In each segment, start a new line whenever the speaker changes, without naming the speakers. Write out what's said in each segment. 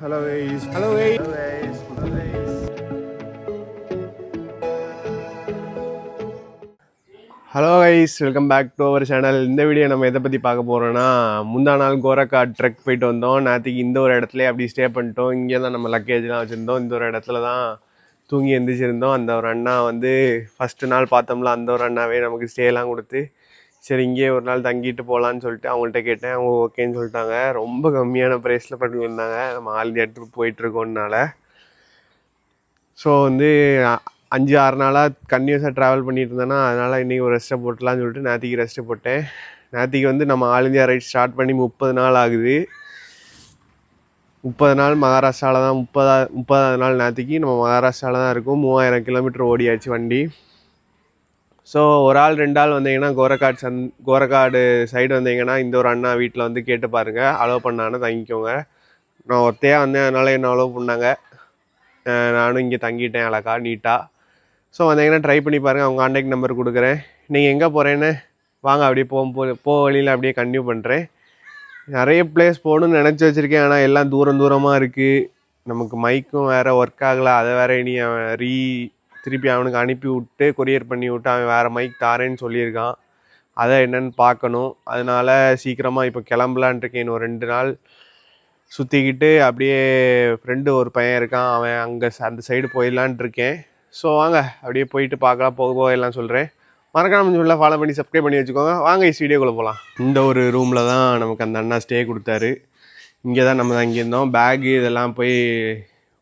Hello guys. Hello guys. Hello guys. Hello guys. Hello guys, welcome back to our channel. இந்த video நம்ம எதை பற்றி பார்க்க போகிறோன்னா, முந்தா நாள் கோரக்காட் ட்ரெக் போயிட்டு வந்தோம். நேற்றுக்கு இந்த ஒரு இடத்துல அப்படி ஸ்டே பண்ணிட்டோம். இங்கே தான் நம்ம லக்கேஜ்லாம் வச்சுருந்தோம். இந்த ஒரு இடத்துல தான் தூங்கி எந்திரிச்சிருந்தோம். அந்த ஒரு அண்ணா வந்து ஃபஸ்ட்டு நாள் பார்த்தோம்ல, அந்த ஒரு அண்ணாவே நமக்கு ஸ்டேலாம் கொடுத்து, சரி இங்கேயே ஒரு நாள் தங்கிட்டு போகலான்னு சொல்லிட்டு அவங்கள்ட்ட கேட்டேன். அவங்க ஓகேன்னு சொல்லிட்டாங்க. ரொம்ப கம்மியான ப்ரைஸில் பண்ணியிருந்தாங்க. நம்ம ஆல் இந்தியா ட்ரிப் போயிட்டுருக்கோன்னால. ஸோ வந்து 5-6 நாளாக கன்டினியூஸாக ட்ராவல் பண்ணிட்டு இருந்தேன்னா, அதனால் இன்றைக்கி ஒரு ரெஸ்ட்டை போட்டலான்னு சொல்லிட்டு நேற்றுக்கு ரெஸ்ட்டு போட்டேன். நேற்றுக்கு வந்து நம்ம ஆல் இந்தியா ரைட் ஸ்டார்ட் பண்ணி 30 நாள் ஆகுது. 30 நாள் மகாராஷ்டிராவில் தான். 30வது நாள் நேற்றுக்கு நம்ம மகாராஷ்டிராவில் தான் இருக்கும். 3000 கிலோமீட்டர் ஓடியாச்சு வண்டி. ஸோ ஒரு ஆள் 2 ஆள் வந்தீங்கன்னா கோரக்காடு சைடு வந்தீங்கன்னா இந்த ஒரு அண்ணா வீட்டில் வந்து கேட்டு பாருங்கள். அலோவ் பண்ணாங்கன்னா தங்கிக்கோங்க. நான் ஒத்தையாக வந்தேன், அதனால் என்ன அலோவ் பண்ணாங்க. நானும் இங்கே தங்கிட்டேன் அழகா நீட்டாக. ஸோ வந்தீங்கன்னா ட்ரை பண்ணி பாருங்கள். அவங்க கான்டாக்ட் நம்பர் கொடுக்குறேன். நீங்கள் எங்கே போகிறேன்னு வாங்க, அப்படியே போக வழியில் அப்படியே கன்டினியூ பண்ணுறேன். நிறைய பிளேஸ் போகணுன்னு நினச்சி வச்சுருக்கேன். ஆனால் எல்லாம் தூரமாக இருக்குது. நமக்கு மைக்கும் வேறு ஒர்க் ஆகலை. அதை வேறு இனி திருப்பி அவனுக்கு அனுப்பி விட்டு கொரியர் பண்ணி விட்டு அவன் வேறு மைக் தாரேன்னு சொல்லியிருக்கான். அதை என்னென்னு பார்க்கணும். அதனால் சீக்கிரமாக இப்போ கிளம்பலான் இருக்கேன். இன்னும் 2 நாள் சுற்றிக்கிட்டு அப்படியே ஃப்ரெண்டு ஒரு பையன் இருக்கான், அவன் அங்கே அந்த சைடு போயிடலான் இருக்கேன். ஸோ வாங்க அப்படியே போயிட்டு பார்க்கலாம். போக எல்லாம் சொல்கிறேன். மறக்காம சொல்ல ஃபாலோ பண்ணி சப்ஸ்கிரைப் பண்ணி வச்சுக்கோங்க. வாங்க இஸ் வீடியோக்குள்ளே போகலாம். இந்த ஒரு ரூமில் தான் நமக்கு அந்த அண்ணா ஸ்டே கொடுத்தாரு. இங்கே தான் நம்ம தான் இங்கே இருந்தோம். பேகு இதெல்லாம் போய்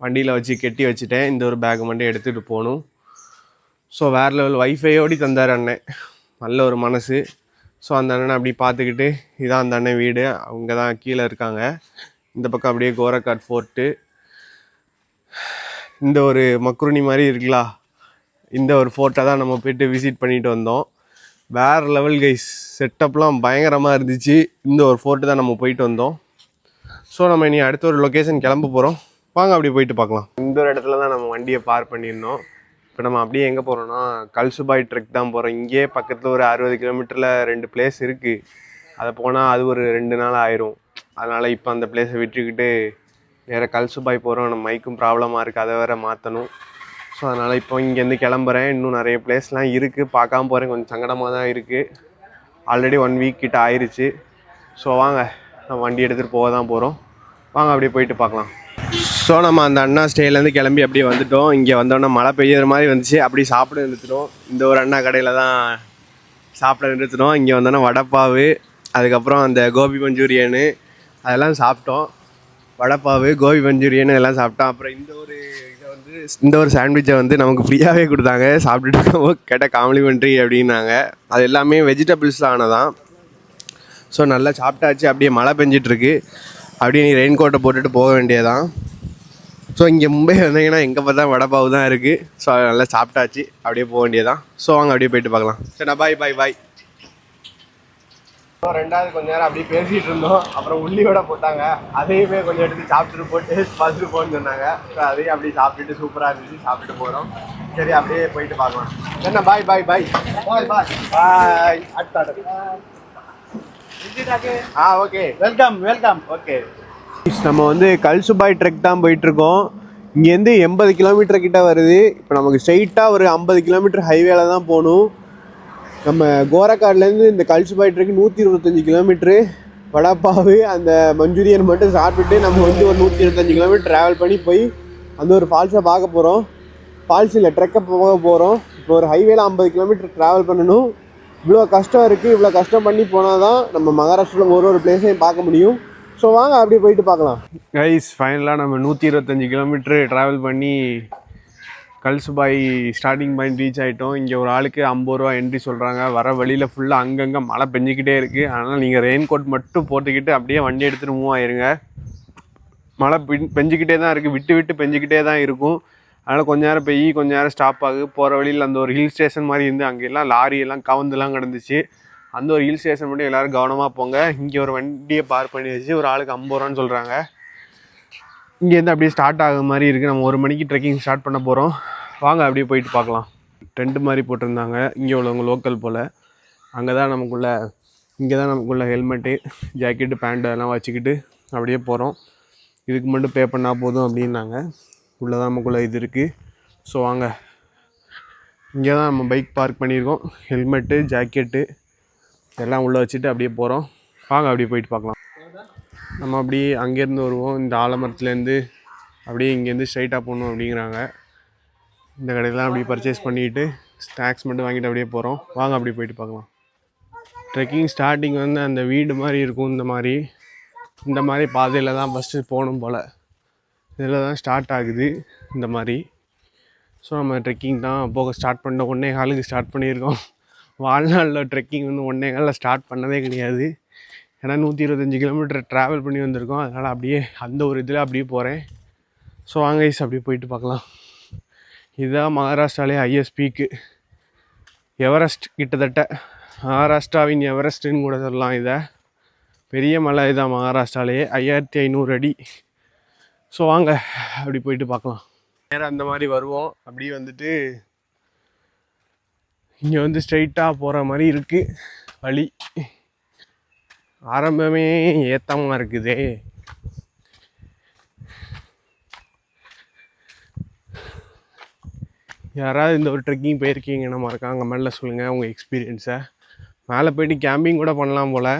வண்டியில் வச்சு கெட்டி வச்சுட்டேன். இந்த ஒரு பேக் மட்டும் எடுத்துகிட்டு போகணும். ஸோ வேறு லெவல் வைஃபையோடி தந்தார் அண்ணன். நல்ல ஒரு மனசு. ஸோ அந்த அண்ணனை அப்படி பார்த்துக்கிட்டு, இதான் அந்த அண்ணன் வீடு. அவங்க தான் கீழே இருக்காங்க. இந்த பக்கம் அப்படியே கோரக்காட் ஃபோர்ட்டு. இந்த ஒரு மக்ருனி மாதிரி இருக்குல்ல, இந்த ஒரு ஃபோர்ட்டை தான் நம்ம போய்ட்டு விசிட் பண்ணிட்டு வந்தோம். வேறு லெவல் கைஸ், செட்டப்லாம் பயங்கரமாக இருந்துச்சு. இந்த ஒரு ஃபோர்ட்டு தான் நம்ம போயிட்டு வந்தோம். ஸோ நம்ம இனி அடுத்த ஒரு லொக்கேஷன் கிளம்ப போகிறோம். வாங்க அப்படியே போயிட்டு பார்க்கலாம். இந்த ஒரு இடத்துல தான் நம்ம வண்டியை பார்க் பண்ணியிருந்தோம். இப்போ நம்ம அப்படியே எங்கே போகிறோன்னா, கல்சுபாய் ட்ரெக் தான் போகிறோம். இங்கேயே பக்கத்தில் ஒரு 60 கிலோமீட்டரில் 2 பிளேஸ் இருக்குது. அதை போனால் அது ஒரு 2 நாள் ஆயிரும். அதனால் இப்போ அந்த பிளேஸை விட்டுக்கிட்டு வேறு கல்சுபாய் போகிறோம். நம்ம மைக்கும் ப்ராப்ளமாக இருக்குது, அதை வேறு மாற்றணும். ஸோ அதனால் இப்போ இங்கேருந்து கிளம்புறேன். இன்னும் நிறைய பிளேஸ்லாம் இருக்குது, பார்க்காம போகிறேன். கொஞ்சம் சங்கடமாக தான் இருக்குது. ஆல்ரெடி 1 வீக் கிட்ட ஆயிடுச்சு. ஸோ வாங்க, நம்ம வண்டி எடுத்துகிட்டு போக தான் போகிறோம். வாங்க அப்படியே போயிட்டு பார்க்கலாம். ஸோ நம்ம அந்த அண்ணா ஸ்டேலேருந்து கிளம்பி அப்படியே வந்துவிட்டோம். இங்கே வந்தோன்னா மழை பெய்யுற மாதிரி வந்துச்சு. அப்படி சாப்பிட நிறுத்திட்டோம். இந்த ஒரு அண்ணா கடையில் தான் சாப்பிட நிறுத்திட்டோம். இங்கே வந்தோன்னா வடைப்பாவு, அதுக்கப்புறம் அந்த கோபி மஞ்சூரியனு அதெல்லாம் சாப்பிட்டோம். வடைப்பாவு, கோபி மஞ்சூரியன் எல்லாம் சாப்பிட்டோம். அப்புறம் இந்த ஒரு சாண்ட்விட்சை வந்து நமக்கு ஃப்ரீயாகவே கொடுத்தாங்க. சாப்பிட்டுட்டு கேட்ட காம்ப்ளிமெண்ட்ரி அப்படின்னாங்க. அது எல்லாமே வெஜிடபிள்ஸில் ஆனதான். ஸோ நல்லா சாப்பிட்டாச்சு. அப்படியே மழை பெஞ்சிட்ருக்கு. அப்படியே நீ ரெயின் கோட்டை போட்டுட்டு போக வேண்டியதான். ஸோ இங்கே மும்பை வந்தீங்கன்னா எங்கே பார்த்தா வடைப்பாவு தான் இருக்குது. ஸோ நல்லா சாப்பிட்டாச்சு, அப்படியே போக வேண்டியதான். ஸோ வாங்க அப்படியே போயிட்டு பார்க்கலாம். சரிண்ணா, பாய். ஸோ 2வது கொஞ்ச நேரம் அப்படியே பேசிகிட்டு இருந்தோம். அப்புறம் உள்ளி வடை போட்டாங்க. அதையுமே கொஞ்சம் எடுத்து சாப்பிட்டுட்டு போட்டு பார்த்துட்டு போன்னு சொன்னாங்க. ஸோ அதையும் அப்படியே சாப்பிட்டுட்டு சூப்பராக இருந்துச்சு. சாப்பிட்டுட்டு போகிறோம். சரி அப்படியே போயிட்டு பார்க்கலாம். என்ன பாய். Okay, welcome. ஓகே, நம்ம வந்து கல்சுபாய் ட்ரெக் தான் போயிட்டுருக்கோம். இங்கேருந்து 80 கிலோமீட்டர் கிட்ட வருது. இப்போ நமக்கு ஸ்ட்ரெயிட்டாக ஒரு 50 கிலோமீட்டர் ஹைவேல தான் போகணும். நம்ம கோரக்காட்லேருந்து இந்த கல்சுபாய் ட்ரெக் 125 கிலோமீட்ரு. வடைப்பாவு அந்த மஞ்சூரியன் மட்டும் சாப்பிட்டுட்டு நம்ம வந்து ஒரு 125 கிலோமீட்டர் ட்ராவல் பண்ணி போய் அந்த ஒரு ஃபால்ஸை பார்க்க போகிறோம். ஃபால்ஸ் இல்லை, ட்ரெக்கை போக போகிறோம். இப்போ ஒரு ஹைவேல 50 கிலோமீட்டர் ட்ராவல் பண்ணணும். இவ்வளோ கஷ்டம் இருக்குது. இவ்வளோ கஷ்டம் பண்ணி போனால் தான் நம்ம மகாராஷ்டிராவில் ஒரு பிளேஸையும் பார்க்க முடியும். ஸோ வாங்க அப்படியே போயிட்டு பார்க்கலாம். கைஸ், ஃபைனலாக நம்ம 125 கிலோமீட்ரு ட்ராவல் பண்ணி கல்சுபாய் ஸ்டார்டிங் பாயிண்ட் ரீச் ஆகிட்டோம். இங்கே ஒரு ஆளுக்கு 50 ரூபா என்ட்ரி சொல்கிறாங்க. வர வழியில் ஃபுல்லாக அங்கங்கே மழை பெஞ்சிக்கிட்டே இருக்குது. அதனால் நீங்கள் ரெயின் கோட் மட்டும் போட்டுக்கிட்டு அப்படியே வண்டி எடுத்துகிட்டு மூவ் ஆயிருங்க. மழை பெஞ்சிக்கிட்டே தான் இருக்குது, விட்டு பெஞ்சிக்கிட்டே தான் இருக்கும். அதனால் கொஞ்சம் நேரம் கொஞ்சம் நேரம் ஸ்டாப் ஆகுது. போகிற வழியில் அந்த ஒரு ஹில் ஸ்டேஷன் மாதிரி இருந்து அங்கெல்லாம் லாரியெல்லாம் கவுந்துலாம் கிடந்துச்சு. அந்த ஒரு ஹில் ஸ்டேஷன் மட்டும் எல்லோரும் கவனமாக போங்க. இங்கே ஒரு வண்டியை பார்க் பண்ணி வச்சு ஒரு ஆளுக்கு 50 ரூபான்னு சொல்கிறாங்க. இங்கேருந்து அப்படியே ஸ்டார்ட் ஆகுற மாதிரி இருக்குது. நம்ம 1 மணிக்கு ட்ரெக்கிங் ஸ்டார்ட் பண்ண போகிறோம். வாங்க அப்படியே போயிட்டு பார்க்கலாம். டென்ட் மாதிரி போட்டிருந்தாங்க. இங்கே உள்ளவங்க லோக்கல் போல். இங்கே தான் நமக்குள்ள ஹெல்மெட்டு, ஜாக்கெட்டு, பேண்ட் அதெல்லாம் வச்சுக்கிட்டு அப்படியே போகிறோம். இதுக்கு மட்டும் பே பண்ணால் போதும் அப்படின்னாங்க. உள்ளே தான் நமக்குள்ளே இது இருக்குது. ஸோ வாங்க, இங்கே தான் நம்ம பைக் பார்க் பண்ணியிருக்கோம். ஹெல்மெட்டு, ஜாக்கெட்டு எல்லாம் உள்ளே வச்சுட்டு அப்படியே போகிறோம். வாங்க அப்படியே போயிட்டு பார்க்கலாம். நம்ம அப்படியே அங்கேருந்து வருவோம். இந்த ஆலமரத்துலேருந்து அப்படியே இங்கேருந்து ஸ்ட்ரைட்டாக போகணும் அப்படிங்கிறாங்க. இந்த கடையெல்லாம் அப்படியே பர்ச்சேஸ் பண்ணிவிட்டு ஸ்நாக்ஸ் மட்டும் வாங்கிட்டு அப்படியே போகிறோம். வாங்க அப்படியே போயிட்டு பார்க்கலாம். ட்ரெக்கிங் ஸ்டார்டிங் வந்து அந்த வீடு மாதிரி இருக்கும். இந்த மாதிரி பாதையில் தான் ஃபஸ்ட்டு போகணும் போல். இதில் தான் ஸ்டார்ட் ஆகுது இந்த மாதிரி. ஸோ நம்ம ட்ரெக்கிங் தான் போக ஸ்டார்ட் பண்ண 1:15 ஸ்டார்ட் பண்ணியிருக்கோம். வாழ்நாளில் ட்ரெக்கிங் வந்து 1:15 ஸ்டார்ட் பண்ணதே கிடையாது. ஏன்னா 125 கிலோமீட்டர் ட்ராவல் பண்ணி வந்திருக்கோம். அதனால் அப்படியே அந்த ஒரு இதில் அப்படியே போகிறேன். ஸோ வாங்க ஐஸ் அப்படியே போயிட்டு பார்க்கலாம். இதுதான் மகாராஷ்டிராலே ஹையஸ்ட் பீக்கு, எவரெஸ்ட். கிட்டத்தட்ட மகாராஷ்டிராவின் எவரெஸ்ட்டுன்னு கூட சொல்லலாம். இதை பெரிய மலை இதுதான் மகாராஷ்டிராலேயே, 5500 அடி. ஸோ வாங்க அப்படி போயிட்டு பார்க்கலாம். நேரம் அந்த மாதிரி வருவோம். அப்படி வந்துட்டு இங்கே வந்து ஸ்ட்ரைட்டாக போகிற மாதிரி இருக்குது வழி. ஆரம்பமே ஏத்தமாக இருக்குதே. யாராவது இந்த ஒரு ட்ரெக்கிங் போயிருக்கீங்கன்னா மறக்காம கமெண்ட்டில் சொல்லுங்கள் உங்கள் எக்ஸ்பீரியன்ஸை. மேலே போய்ட்டு கேம்பிங் கூட பண்ணலாம் போல்.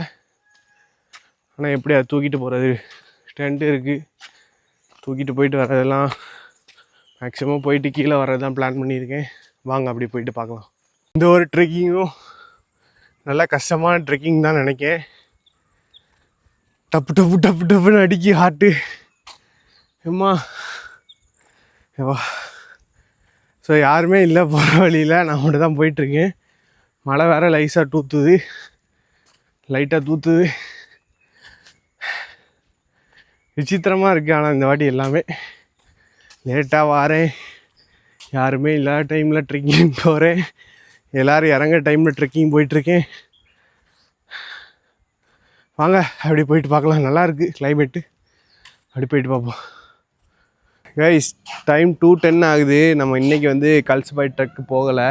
ஆனால் எப்படி அதை தூக்கிட்டு போகிறது? டென்ட்டு இருக்குது, தூக்கிட்டு போயிட்டு வர்றதெல்லாம் மேக்ஸிமம் போயிட்டு கீழே வர்றது தான் பிளான் பண்ணியிருக்கேன். வாங்க அப்படி போயிட்டு பார்க்கலாம். இந்த ஒரு ட்ரெக்கிங்கும் நல்லா கஷ்டமான ட்ரெக்கிங் தான் நினைக்கேன். டப்பு டப்பு டப்பு டப்புன்னு அடிக்கி ஹார்ட்டு ஏம்மா ஏவா. ஸோ யாருமே இல்லை போகிற வழியில், நான் மட்டும் தான் போயிட்டுருக்கேன். மழை வேறு லைட்டாக தூற்றுது. விசித்திரமாக இருக்குது. ஆனால் இந்த வாட்டி எல்லாமே லேட்டாக வாரேன், யாருமே இல்லாத டைமில் ட்ரெக்கிங் போகிறேன், எல்லோரும் இறங்க டைமில் ட்ரெக்கிங் போயிட்டுருக்கேன். வாங்க அப்படி போயிட்டு பார்க்கலாம். நல்லாயிருக்கு கிளைமேட்டு. அப்படி போயிட்டு பார்ப்போம். கைஸ் டைம் 2:10 ஆகுது. நம்ம இன்றைக்கி வந்து கல்ஸ்பாய் ட்ரெக்கு போகலை.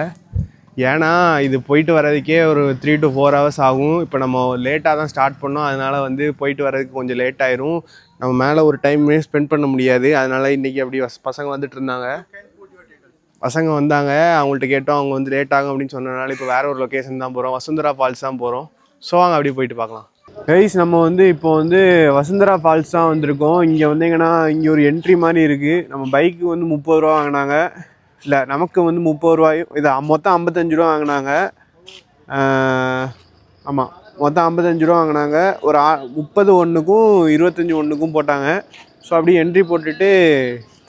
ஏன்னா இது போயிட்டு வர்றதுக்கே ஒரு 3 to 4 hours ஆகும். இப்போ நம்ம லேட்டாக தான் ஸ்டார்ட் பண்ணோம். அதனால் வந்து போயிட்டு வர்றதுக்கு கொஞ்சம் லேட் ஆயிரும். நம்ம மேலே ஒரு டைமே ஸ்பெண்ட் பண்ண முடியாது. அதனால் இன்றைக்கி அப்படி பசங்க வந்துட்டு இருந்தாங்க. பசங்க வந்தாங்க, அவங்கள்ட்ட கேட்டோம். அவங்க வந்து லேட் ஆகும் அப்படின்னு சொன்னனால இப்போ வேறு ஒரு லொக்கேஷன் தான் போகிறோம். வசுந்தரா ஃபால்ஸ் தான் போகிறோம். ஸோ வாங்க அப்படியே போயிட்டு பார்க்கலாம். கைஸ் நம்ம வந்து இப்போ வந்து வசுந்தரா ஃபால்ஸ் தான் வந்திருக்கோம். இங்கே வந்தீங்கன்னா இங்கே ஒரு என்ட்ரி மாதிரி இருக்குது. நம்ம பைக்கு வந்து 30 ரூபா வாங்கினாங்க. இல்லை, நமக்கு வந்து 30 ரூபாயும், இது மொத்தம் 55 ரூபா வாங்கினாங்க. ஆமாம், மொத்தம் 55 ரூபா வாங்கினாங்க. ஒரு 30 ஒன்றுக்கும் 25 ஒன்றுக்கும் போட்டாங்க. ஸோ அப்படியே என்ட்ரி போட்டுட்டு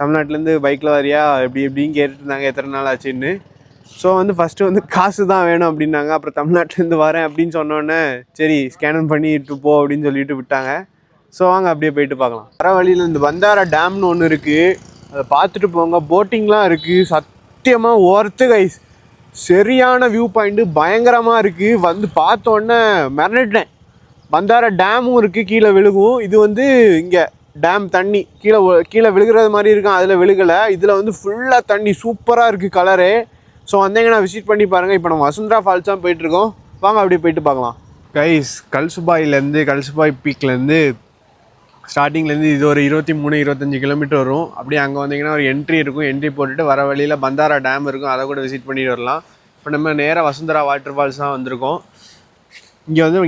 தமிழ்நாட்டிலேருந்து பைக்கில் வரியா எப்படின்னு கேட்டுட்டு இருந்தாங்க, எத்தனை நாள் ஆச்சுன்னு. ஸோ வந்து ஃபஸ்ட்டு வந்து காசு தான் வேணும் அப்படின்னாங்க. அப்புறம் தமிழ்நாட்டிலேருந்து வரேன் அப்படின்னு சொன்னோடனே சரி ஸ்கேன் பண்ணிட்டு போ அப்படின்னு சொல்லிட்டு விட்டாங்க. ஸோ வாங்க அப்படியே போயிட்டு பார்க்கலாம். வர வழியில் இந்த பந்தாரா டேம்னு ஒன்று இருக்குது, அதை பார்த்துட்டு போங்க. போட்டிங்லாம் இருக்குது. சத்தியமாக ஒர்த்து கைஸ். சரியான வியூ பாயிண்ட்டு, பயங்கரமாக இருக்குது. வந்து பார்த்தோன்னே மிரண்டுட்டேன். பந்தாரா டேமும் இருக்குது, கீழே விழுகும். இது வந்து இங்கே டேம் தண்ணி கீழே விழுகிறது மாதிரி இருக்கும். அதில் விழுகலை, இதில் வந்து ஃபுல்லாக தண்ணி சூப்பராக இருக்குது கலரு. ஸோ வந்தீங்கன்னா விசிட் பண்ணி பாருங்கள். இப்போ நம்ம வசுந்தரா ஃபால்ஸ் தான் போயிட்டுருக்கோம். வாங்க அப்படியே போயிட்டு பார்க்கலாம். கைஸ் கல்சுபாய் பீக்லேருந்து ஸ்டார்டிங்லேருந்து இது ஒரு 23-25 கிலோமீட்டர் வரும். அப்படியே அங்கே வந்தீங்கன்னா ஒரு என்ட்ரி இருக்கும். என்ட்ரி போட்டுட்டு வர வழியில் பந்தாரா டேம் இருக்கும், அதை கூட விசிட் பண்ணிட்டு வரலாம். இப்போ நம்ம நேராக வசுந்தரா வாட்டர் ஃபால்ஸ் தான் வந்திருக்கோம்.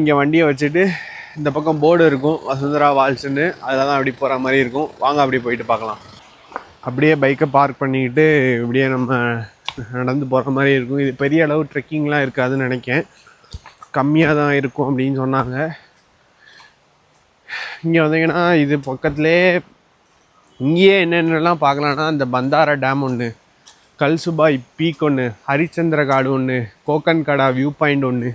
இங்கே வண்டியை வச்சுட்டு இந்த பக்கம் போர்டு இருக்கும் வசுந்தரா ஃபால்ஸ்ன்னு, அதில் தான் அப்படி போகிற மாதிரி இருக்கும். வாங்க அப்படியே போயிட்டு பார்க்கலாம். அப்படியே பைக்கை பார்க் பண்ணிக்கிட்டு இப்படியே நம்ம நடந்து போகிற மாதிரி இருக்கும். இது பெரிய அளவு ட்ரெக்கிங்லாம் இருக்காதுன்னு நினைக்கிறேன், கம்மியாக தான் இருக்கும் அப்படின்னு சொன்னாங்க. இங்கே வந்தீங்கன்னா இது பக்கத்துலேயே இங்கேயே என்னென்னலாம் பார்க்கலான்னா, இந்த பந்தாரா டேம் ஒன்று, கல்சுபாய் பீக் ஒன்று, ஹரிச்சந்திர காடு ஒன்று, கோக்கன்கடா வியூ பாயிண்ட் ஒன்று,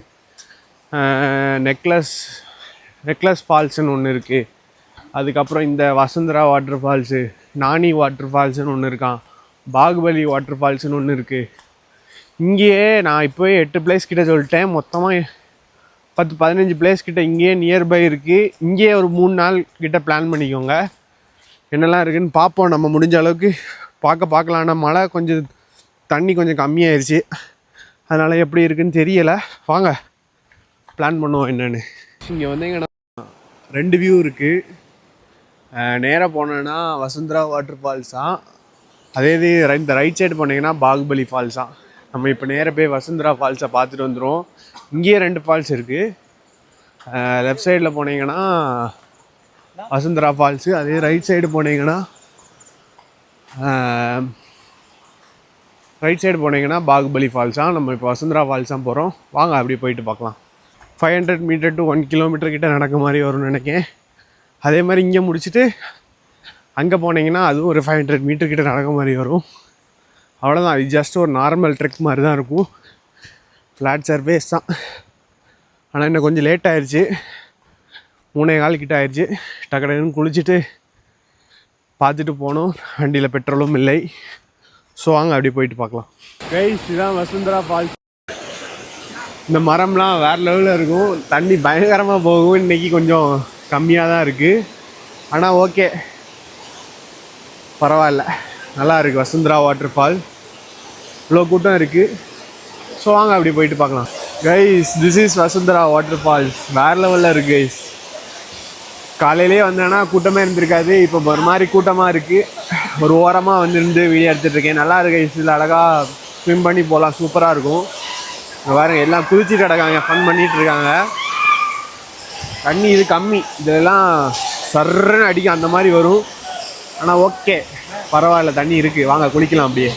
நெக்லஸ் ஃபால்ஸுன்னு ஒன்று இருக்குது. அதுக்கப்புறம் இந்த வசுந்தரா வாட்டர் ஃபால்ஸு, நானி வாட்டர் ஃபால்ஸுன்னு ஒன்று இருக்கான், பாகுபலி வாட்டர் ஃபால்ஸுன்னு ஒன்று இருக்குது. இங்கேயே நான் இப்போயே 8 பிளேஸ் கிட்ட சொல்லிட்டேன். மொத்தமாக 10-15 பிளேஸ் கிட்ட இங்கேயே நியர்பை இருக்குது. இங்கேயே ஒரு 3 நாள் கிட்ட பிளான் பண்ணிக்கோங்க. என்னெல்லாம் இருக்குதுன்னு பார்ப்போம். நம்ம முடிஞ்ச அளவுக்கு பார்க்கலாம். ஆனால் மழை தண்ணி கொஞ்சம் கம்மியாயிருச்சு, அதனால் எப்படி இருக்குதுன்னு தெரியலை. வாங்க பிளான் பண்ணுவோம் என்னென்னு. இங்கே வந்தீங்கன்னா 2 வியூ இருக்குது. நேராக போனோன்னா வசுந்தரா வாட்டர் ஃபால்ஸ் தான். அதே இது இந்த ரைட் சைடு போனீங்கன்னா பாகுபலி ஃபால்ஸ் தான். நம்ம இப்போ நேராக போய் வசுந்தரா ஃபால்ஸை பார்த்துட்டு வந்துடும். இங்கேயே 2 ஃபால்ஸ் இருக்குது. லெஃப்ட் சைடில் போனீங்கன்னா வசுந்தரா ஃபால்ஸு, அதே ரைட் சைடு போனீங்கன்னா பாகுபலி ஃபால்ஸ் தான். நம்ம இப்போ வசுந்தரா ஃபால்ஸ் தான் போகிறோம். வாங்க அப்படியே போயிட்டு பார்க்கலாம். 500 மீட்டர் டு 1 கிலோமீட்டர் கிட்ட நடக்க மாதிரி வரும்னு நினைக்கிறேன். அதே மாதிரி இங்கே முடிச்சுட்டு அங்கே போனீங்கன்னா அதுவும் ஒரு 500 மீட்டர் கிட்ட நடக்க மாதிரி வரும். அவ்வளோதான். இது ஜஸ்ட் ஒரு நார்மல் ட்ரெக் மாதிரி தான் இருக்கும். ஃப்ளாட் சர்ஃபேஸ் தான். ஆனால் இன்னும் கொஞ்சம் லேட் ஆயிடுச்சு. 3:15 கிட்ட ஆயிடுச்சு. டக்குன்னு குளிச்சுட்டு பார்த்துட்டு போனோம். வண்டியில் பெட்ரோலும் இல்லை. ஸோ வாங்க அப்படியே போயிட்டு பார்க்கலாம். கைஸ், இதுதான் வசுந்தரா ஃபால்ஸ். இந்த மரம்லாம் வேறு லெவலில் இருக்கும். தண்ணி பயங்கரமாக போகும். இன்றைக்கி கொஞ்சம் கம்மியாக தான் இருக்குது. ஆனால் ஓகே, பரவாயில்ல, நல்லா இருக்குது வசுந்தரா வாட்டர் ஃபால். இவ்வளோ கூட்டம் இருக்குது. ஸோ வாங்க அப்படி போயிட்டு பார்க்கலாம். Guys, this is Vasundhara waterfalls. வேறு லெவலில் இருக்குது கைஸ். காலையிலே வந்தேன்னா கூட்டமே இருந்திருக்காது. இப்போ ஒரு மாதிரி கூட்டமாக இருக்குது. ஒரு ஓரமாக வந்து வீடியோ எடுத்துகிட்ருக்கேன். நல்லா இருக்கு கைஸ். இதில் அழகாக ஸ்விம் பண்ணி போகலாம். சூப்பராக இருக்கும். பாருங்க, எல்லாம் குளிச்சுட்டு கிடக்காங்க, ஃபன் பண்ணிகிட்ருக்காங்க. தண்ணி இது கம்மி, இதெல்லாம் சர்ன்னு அடிக்கும், அந்த மாதிரி வரும். ஆனால் ஓகே, பரவாயில்ல, தண்ணி இருக்குது. வாங்க குளிக்கலாம் அப்படியே.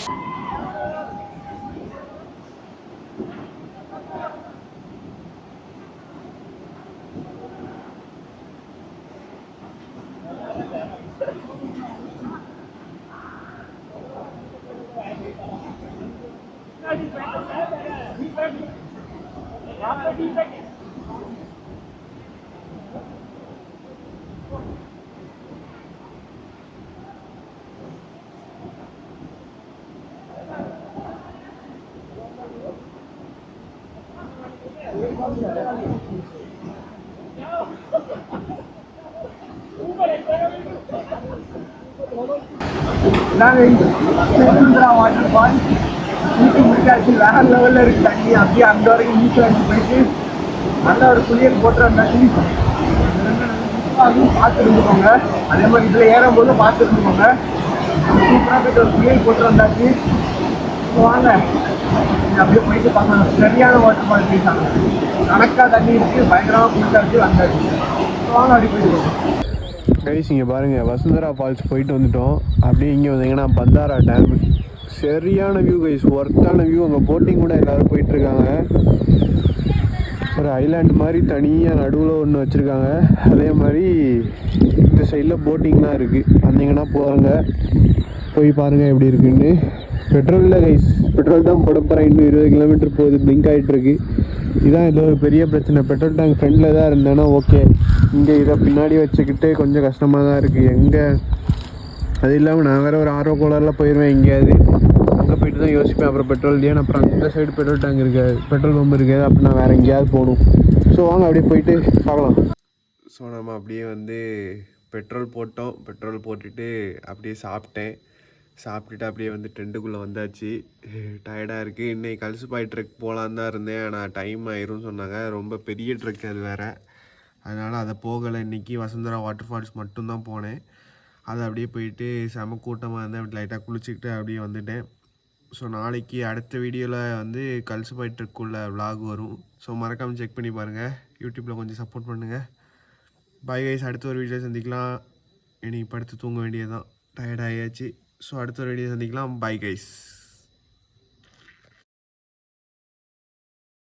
வாட்டர் ஃபால் முடிச்சாச்சு. வேற லெவலில் இருக்குது தண்ணி. அப்படியே அந்த வரைக்கும் நீச்சல் அடிச்சு போயிட்டு நல்ல ஒரு குளியல் போட்டு வந்தாச்சு. அதுவும் பார்த்து இருந்துக்கோங்க. அதே மாதிரி இதில் ஏறும் போது பார்த்து இருந்துக்கோங்க. சூப்பராக போயிட்டு ஒரு குளியல் போட்டு வந்தாச்சு. வாங்க அப்படியே போயிட்டு பார்க்கலாம். சரியான வாட்டர் ஃபால் போயிட்டாங்க. கணக்காக தண்ணி இருக்குது. பயங்கரமாக குளிச்சாச்சு வந்தாச்சு. வாங்க அப்படி போயிட்டு கைஸ், இங்கே பாருங்கள், வசுந்தரா ஃபால்ஸ் போயிட்டு வந்துட்டோம். அப்படியே இங்கே வந்தீங்கன்னா பந்தாரா டேம். சரியான வியூ கைஸ், ஒர்த்தான வியூ. அங்கே போட்டிங் கூட எல்லோரும் போயிட்டுருக்காங்க. ஒரு ஐலாண்டு மாதிரி தனியாக நடுவில் ஒன்று வச்சுருக்காங்க. அதே மாதிரி இந்த சைடில் போட்டிங்லாம் இருக்குது. வந்தீங்கன்னா போகிறாங்க, போய் பாருங்கள் எப்படி இருக்குன்னு. பெட்ரோல் இல்லை கைஸ், பெட்ரோல் தான் போட போகிறேன். இன்னும் 20 கிலோமீட்டர் போகுது, பிளிங்க் ஆகிட்டுருக்கு. இதுதான் இதில் ஒரு பெரிய பிரச்சனை. பெட்ரோல் டேங்க் ஃப்ரெண்டில் தான் இருந்தேன்னா ஓகே. இங்கே இதை பின்னாடி வச்சுக்கிட்டு கொஞ்சம் கஷ்டமாக தான் இருக்குது. எங்கே அது இல்லாமல் நான் வேறு ஒரு ஆர்வ கோளாறில் போயிடுவேன் எங்கேயாவது. அங்கே போயிட்டு தான் யோசிப்பேன். அப்புறம் பெட்ரோல் இல்லையா, அப்புறம் அந்த சைடு பெட்ரோல் டேங்க் இருக்காது, பெட்ரோல் பம்ப் இருக்காது. அப்போ நான் வேறு எங்கேயாவது போகணும். ஸோ வாங்க அப்படியே போயிட்டு பார்க்கலாம். ஸோ நம்ம அப்படியே வந்து பெட்ரோல் போட்டோம். பெட்ரோல் போட்டுட்டு அப்படியே சாப்பிட்டுட்டு அப்படியே வந்து டென்ட்டுக்குள்ளே வந்தாச்சு. டயர்டாக இருக்குது. இன்றைக்கி கல்சுபாய் ட்ரெக் போகலான்னு தான் இருந்தேன். ஆனால் டைம் ஆயிரும்னு சொன்னாங்க. ரொம்ப பெரிய ட்ரெக் அது வேறு. அதனால் அதை போகலை. இன்றைக்கி வசுந்தரா வாட்டர் ஃபால்ஸ் மட்டும்தான் போனேன். அதை அப்படியே போயிட்டு செம கூட்டமாக இருந்தேன். அப்படி லைட்டாக குளிச்சுக்கிட்டு அப்படியே வந்துட்டேன். ஸோ நாளைக்கு அடுத்த வீடியோவில் வந்து கல்சுபாய் ட்ரெக்குள்ள விலாக் வரும். ஸோ மறக்காமல் செக் பண்ணி பாருங்கள். யூடியூப்பில் கொஞ்சம் சப்போர்ட் பண்ணுங்கள். பை கைஸ், அடுத்த ஒரு வீடியோ சந்திக்கலாம். இன்றைக்கி படுத்து தூங்க வேண்டியது தான், டயர்ட் ஆகியாச்சு. ஸோ அடுத்த ஒரு வீடியோ சந்திக்கலாம். Bye guys.